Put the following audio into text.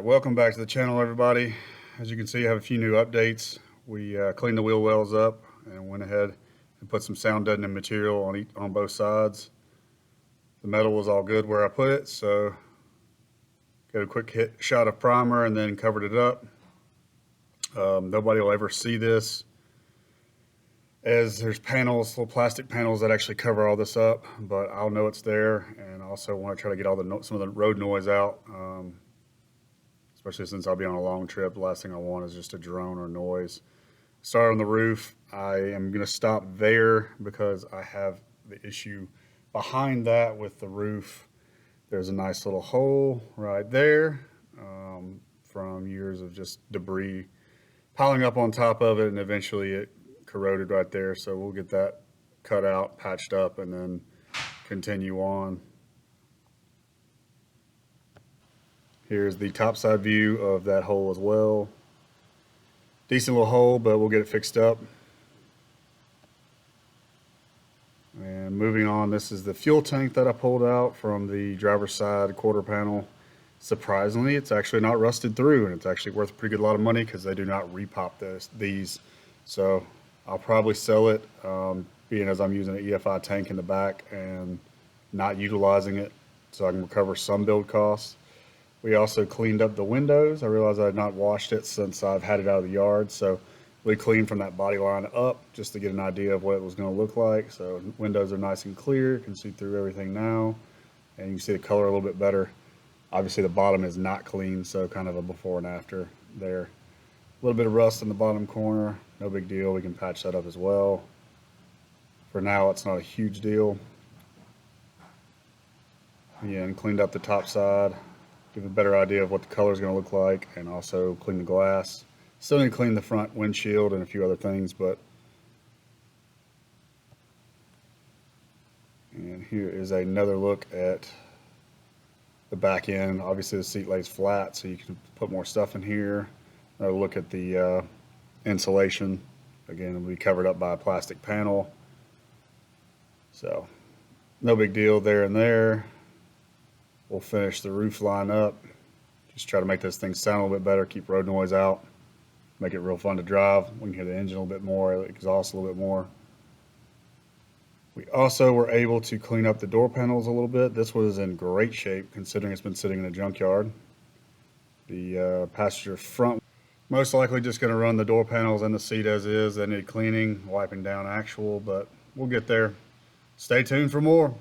Alright, welcome back to the channel, everybody. As you can see, I have a few new updates. We cleaned the wheel wells up and went ahead and put some sound deadening material on both sides. The metal was all good where I put it, so got a quick shot of primer and then covered it up. Nobody will ever see this, as there's panels, little plastic panels that actually cover all this up, but I'll know it's there. And I also want to try to get all some of the road noise out, especially since I'll be on a long trip. The last thing I want is just a drone or noise. Start on the roof. I am going to stop there because I have the issue behind that with the roof. There's a nice little hole right there from years of just debris piling up on top of it, and eventually it corroded right there. So we'll get that cut out, patched up, and then continue on. Here's the top side view of that hole as well. Decent little hole, but we'll get it fixed up. And moving on, this is the fuel tank that I pulled out from the driver's side quarter panel. Surprisingly, it's actually not rusted through, and it's actually worth a pretty good lot of money because they do not repop these. So I'll probably sell it, being as I'm using an EFI tank in the back and not utilizing it, so I can recover some build costs. We also cleaned up the windows. I realized I had not washed it since I've had it out of the yard, so we cleaned from that body line up just to get an idea of what it was going to look like. So windows are nice and clear. You can see through everything now, and you can see the color a little bit better. Obviously the bottom is not clean, so kind of a before and after there. A little bit of rust in the bottom corner, no big deal. We can patch that up as well. For now, it's not a huge deal. Yeah, and cleaned up the top side, give a better idea of what the color is going to look like, and also clean the glass. Still need to clean the front windshield and a few other things, but. And here is another look at the back end. Obviously the seat lays flat, so you can put more stuff in here. Another look at the insulation. Again, it'll be covered up by a plastic panel. So no big deal there and there. We'll finish the roof line up. Just try to make this thing sound a little bit better, keep road noise out, make it real fun to drive. We can hear the engine a little bit more, the exhaust a little bit more. We also were able to clean up the door panels a little bit. This was in great shape considering it's been sitting in a junkyard. The passenger front, most likely just going to run the door panels and the seat as is. They need cleaning, wiping down actual, but we'll get there. Stay tuned for more.